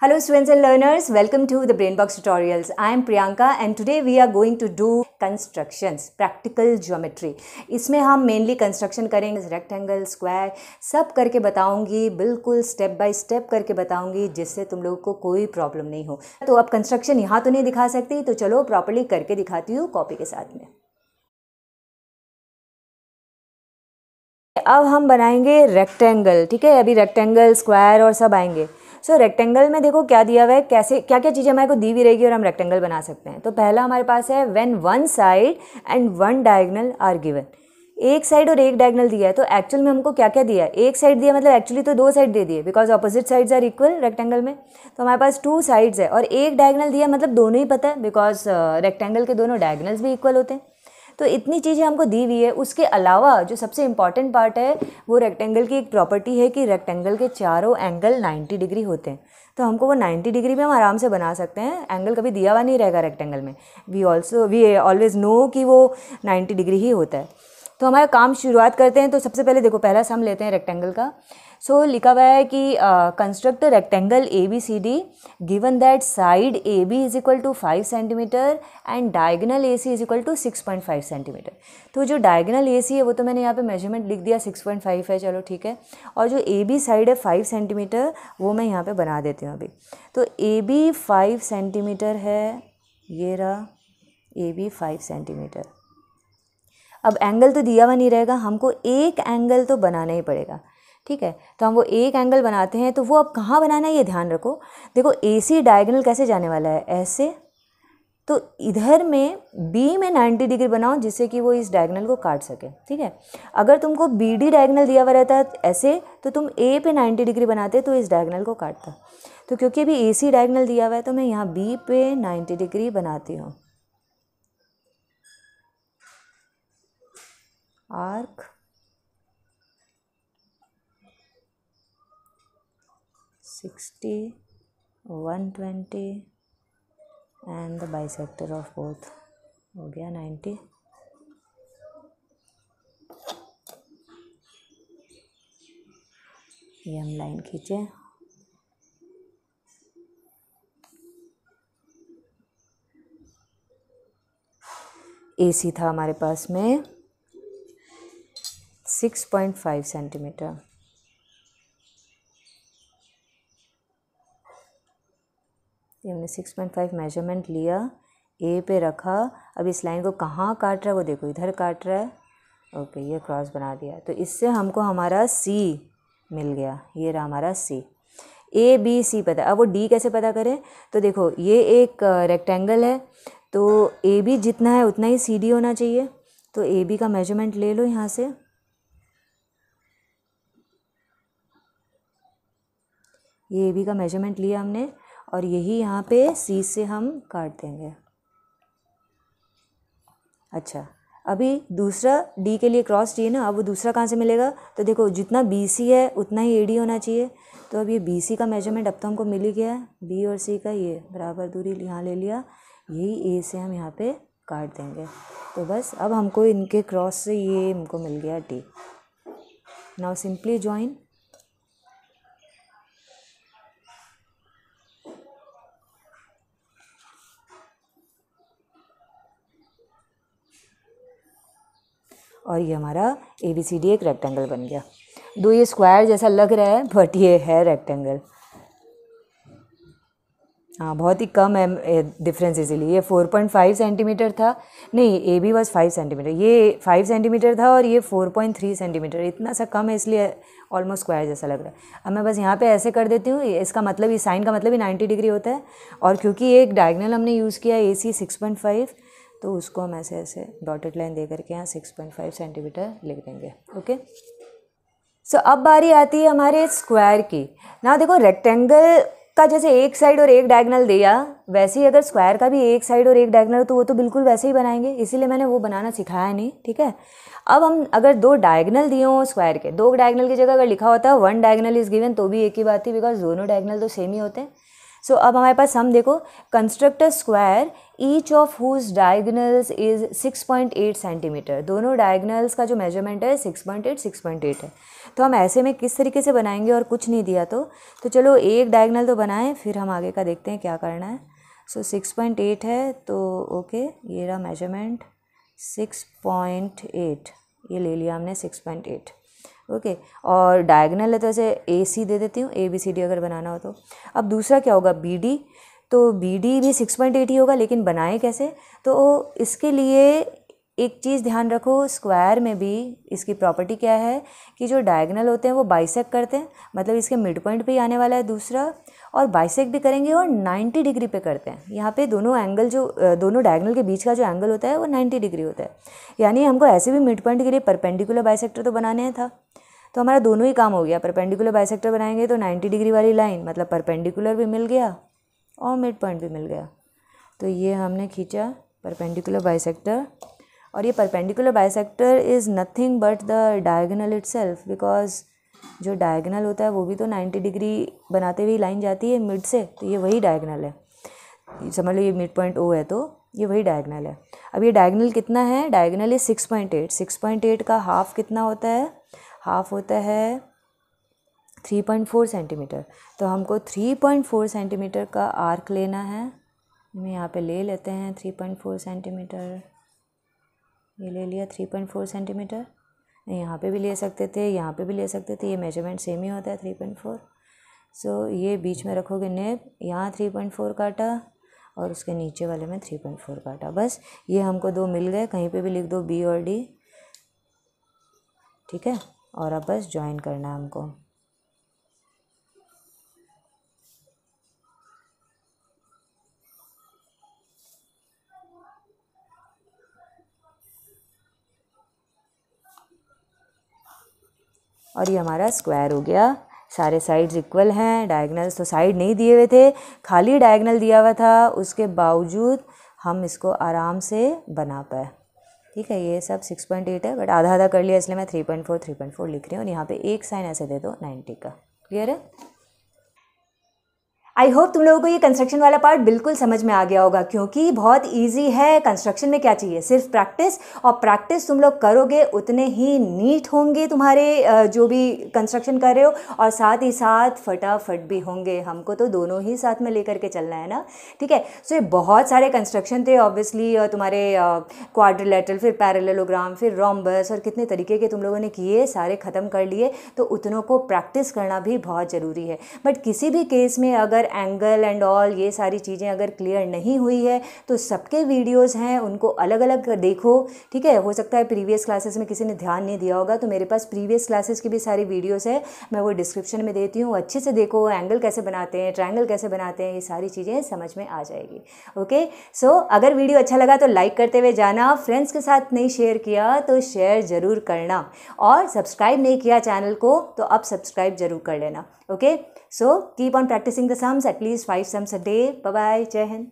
Hello students and learners, welcome to the BrainBox tutorials. I am Priyanka and today we are going to do constructions, practical geometry. इसमें हम mainly construction करेंगे, rectangle, square, सब करके बताऊंगी, बिल्कुल step by step करके बताऊंगी जिससे तुम लोगों को कोई problem नहीं हो। तो अब construction यहाँ तो नहीं दिखा सकती, तो चलो properly करके दिखाती हूँ कॉपी के साथ में। अब हम बनाएंगे रेक्टेंगल, ठीक है। अभी रेक्टेंगल, स्क्वायर और सब आएंगे। सो रेक्टेंगल में देखो क्या दिया हुआ है, कैसे क्या क्या चीज़ें हमारे को दी भी रहेगी और हम रेक्टेंगल बना सकते हैं। तो पहला हमारे पास है when one side and one diagonal are given. एक साइड और एक डायगोनल दिया है, तो एक्चुअल में हमको क्या क्या दिया है, एक साइड दिया मतलब एक्चुअली तो दो साइड दे दिए, because opposite sides are equal rectangle में। तो हमारे पास टू साइड्स है और एक डायगोनल दिया मतलब दोनों ही पता है, बिकॉज रेक्टेंगल के दोनों डायगोनल्स भी इक्वल होते हैं। तो इतनी चीज़ें हमको दी हुई है। उसके अलावा जो सबसे इम्पॉर्टेंट पार्ट है वो रेक्टेंगल की एक प्रॉपर्टी है कि रेक्टेंगल के चारों एंगल 90 डिग्री होते हैं। तो हमको वो 90 डिग्री में हम आराम से बना सकते हैं, एंगल कभी दिया हुआ नहीं रहेगा रेक्टेंगल में। वी ऑलवेज नो कि वो 90 डिग्री ही होता है। तो हमारा काम शुरुआत करते हैं। तो सबसे पहले देखो पहला सम लेते हैं रेक्टेंगल का। सो लिखा हुआ है कि construct rectangle A B C D given that side A B is equal to 5 centimetre and diagonal A C is equal to 6.5 centimetre. तो जो डायगोनल ए सी है वो तो मैंने यहाँ पे मेजरमेंट लिख दिया 6.5 है, चलो ठीक है। और जो ए बी साइड है 5 सेंटीमीटर वो मैं यहाँ पे बना देती हूँ अभी। तो ए बी 5 सेंटीमीटर है, ये रहा ए बी 5 सेंटीमीटर। अब एंगल तो दिया हुआ नहीं रहेगा, हमको एक एंगल तो बनाना ही पड़ेगा, ठीक है। तो हम वो एक एंगल बनाते हैं। तो वो अब कहाँ बनाना है ये ध्यान रखो। देखो ए सी डायगोनल कैसे जाने वाला है, ऐसे। तो इधर में बी में 90 डिग्री बनाओ जिससे कि वो इस डायगोनल को काट सके, ठीक है। अगर तुमको बी डी डायगोनल दिया हुआ रहता है ऐसे, तो तुम ए पे 90 डिग्री बनाते तो इस डायगोनल को काटता। तो क्योंकि अभी ए सी डायगोनल दिया हुआ है तो मैं यहाँ बी पे 90 डिग्री बनाती हूँ। Arc 60, 120 and the bisector of both हो गया 90। ये हम लाइन खींचे। एसी था हमारे पास में 6.5 सेंटीमीटर। ये हमने 6.5 मेजरमेंट लिया, ए पे रखा। अब इस लाइन को कहाँ काट रहा है वो देखो, इधर काट रहा है। ओके, ये क्रॉस बना दिया। तो इससे हमको हमारा सी मिल गया, ये रहा हमारा सी। ए बी सी पता है। अब वो डी कैसे पता करें, तो देखो ये एक रेक्टेंगल है, तो ए बी जितना है उतना ही सी डी होना चाहिए। तो ए बी का मेजरमेंट ले लो यहाँ से। ये ए बी का मेजरमेंट लिया हमने और यही यहाँ पे सी से हम काट देंगे। अच्छा, अभी दूसरा डी के लिए क्रॉस चाहिए ना, अब वो दूसरा कहाँ से मिलेगा। तो देखो जितना बी सी है उतना ही ए डी होना चाहिए। तो अब ये बी सी का मेजरमेंट अब तो हमको मिल ही गया है, बी और सी का ये बराबर दूरी यहाँ ले लिया, यही ए से हम यहाँ पे काट देंगे। तो बस अब हमको इनके क्रॉस से ये हमको मिल गया डी। Now simply join. और ये हमारा ए बी सी डी एक रेक्टेंगल बन गया। दो ये स्क्वायर जैसा लग रहा है बट ये है रेक्टेंगल। हाँ, बहुत ही कम है डिफरेंस, इसीलिए ये 4.5 सेंटीमीटर था, नहीं ए बी बस 5 सेंटीमीटर, ये 5 सेंटीमीटर था और ये 4.3 सेंटीमीटर, इतना सा कम है इसलिए ऑलमोस्ट स्क्वायर जैसा लग रहा है। अब मैं बस यहाँ पे ऐसे कर देती हूँ, इसका मतलब ये साइन का मतलब ही 90 डिग्री होता है। और क्योंकि एक डायगोनल हमने यूज़ किया ए सी 6.5, तो उसको हम ऐसे ऐसे डॉटेड लाइन दे करके यहाँ 6.5 सेंटीमीटर लिख देंगे। ओके, सो अब बारी आती है हमारे स्क्वायर की ना। देखो रेक्टेंगल का जैसे एक साइड और एक डायगोनल दिया, वैसे ही अगर स्क्वायर का भी एक साइड और एक डायगोनल, तो वो तो बिल्कुल वैसे ही बनाएंगे, इसीलिए मैंने वो बनाना सिखाया नहीं, ठीक है। अब हम अगर दो डायगोनल दिए हों स्क्वायर के, दो डायगोनल की जगह अगर लिखा होता है वन डायगोनल इज गिवन, तो भी एक ही बात थी, बिकॉज दोनों डायगोनल तो सेम ही होते हैं। सो अब हमारे पास सम देखो, construct a square each of whose diagonals is 6.8 centimetre. दोनों डायगनल्स का जो मेजरमेंट है 6.8 है। तो हम ऐसे में किस तरीके से बनाएंगे, और कुछ नहीं दिया तो चलो एक डायगनल तो बनाएं, फिर हम आगे का देखते हैं क्या करना है। सो 6.8 है तो ओके, ये रहा मेजरमेंट 6.8, ये ले लिया हमने 6.8 ओके। और डायगनल है तो ऐसे ए सी दे देती हूँ, ABCD अगर बनाना हो तो। अब दूसरा क्या होगा, BD, तो BD भी 6.8 ही होगा, लेकिन बनाए कैसे, तो इसके लिए एक चीज़ ध्यान रखो, स्क्वायर में भी इसकी प्रॉपर्टी क्या है कि जो डायगनल होते हैं वो बाइसेक्ट करते हैं, मतलब इसके मिड पॉइंट पे ही आने वाला है दूसरा, और बाइसेक्ट भी करेंगे और 90 डिग्री पे करते हैं। यहाँ पे दोनों एंगल जो दोनों डायगनल के बीच का जो एंगल होता है वो 90 डिग्री होता है। यानी हमको ऐसे भी मिड पॉइंट के लिए परपेंडिकुलर बाइसेक्टर तो बनाने था, तो हमारा दोनों ही काम हो गया। परपेंडिकुलर बाइसेक्टर बनाएंगे तो 90 डिग्री वाली लाइन, मतलब परपेंडिकुलर भी मिल गया और मिड पॉइंट भी मिल गया। तो ये हमने खींचा परपेंडिकुलर बाइसेक्टर, और ये perpendicular bisector is nothing but the diagonal itself, because जो डायगोनल होता है वो भी तो 90 डिग्री बनाते हुए लाइन जाती है मिड से, तो ये वही डायगोनल है। समझ लो ये मिड पॉइंट O है तो ये वही डायगोनल है। अब ये डायगोनल कितना है, डायगोनल इज 6.8। 6.8 का हाफ कितना होता है, हाफ होता है 3.4 सेंटीमीटर। तो हमको 3.4 सेंटीमीटर का आर्क लेना है। हम यहाँ पे ले लेते हैं 3.4 सेंटीमीटर, ये ले लिया 3.4 सेंटीमीटर। यहाँ पे भी ले सकते थे, यहाँ पे भी ले सकते थे, ये मेजरमेंट सेम ही होता है 3.4। सो ये बीच में रखोगे नेब, यहाँ 3.4 काटा और उसके नीचे वाले में 3.4 काटा, बस ये हमको दो मिल गए। कहीं पे भी लिख दो B और D, ठीक है। और अब बस ज्वाइन करना है हमको। और ये हमारा स्क्वायर हो गया। सारे साइड्स इक्वल हैं, डायगनल्स तो साइड नहीं दिए हुए थे, खाली डायगनल दिया हुआ था, उसके बावजूद हम इसको आराम से बना पाए। ठीक है, ये सब 6.8 है, बट आधा आधा कर लिया इसलिए मैं 3.4 लिख रही हूँ। और यहाँ पे एक साइन ऐसे दे दो 90 का। क्लियर है? आई होप तुम लोगों को ये कंस्ट्रक्शन वाला पार्ट बिल्कुल समझ में आ गया होगा, क्योंकि बहुत इजी है। कंस्ट्रक्शन में क्या चाहिए, सिर्फ प्रैक्टिस, और प्रैक्टिस तुम लोग करोगे उतने ही नीट होंगे तुम्हारे जो भी कंस्ट्रक्शन कर रहे हो, और साथ ही साथ फटाफट भी होंगे। हमको तो दोनों ही साथ में लेकर के चलना है ना, ठीक है। सो ये बहुत सारे कंस्ट्रक्शन थे ऑब्वियसली तुम्हारे, क्वाड्रिलेटरल, फिर पैरेललोग्राम, फिर रोम्बस, और कितने तरीके के तुम लोगों ने किए, सारे ख़त्म कर लिए। तो उतनों को प्रैक्टिस करना भी बहुत ज़रूरी है। बट किसी भी केस में अगर एंगल एंड ऑल ये सारी चीज़ें अगर क्लियर नहीं हुई है तो सबके वीडियोस हैं, उनको अलग अलग देखो, ठीक है। हो सकता है प्रीवियस क्लासेस में किसी ने ध्यान नहीं दिया होगा, तो मेरे पास प्रीवियस क्लासेस की भी सारी वीडियोस है, मैं वो डिस्क्रिप्शन में देती हूँ। अच्छे से देखो, एंगल कैसे बनाते हैं, ट्रायंगल कैसे बनाते हैं, ये सारी चीज़ें समझ में आ जाएगी। ओके, सो अगर वीडियो अच्छा लगा तो लाइक करते हुए जाना, फ्रेंड्स के साथ नहीं शेयर किया तो शेयर ज़रूर करना, और सब्सक्राइब नहीं किया चैनल को तो अब सब्सक्राइब ज़रूर कर लेना। Okay, so keep on practicing the sums, at least 5 sums a day. Bye bye, Jai Hind.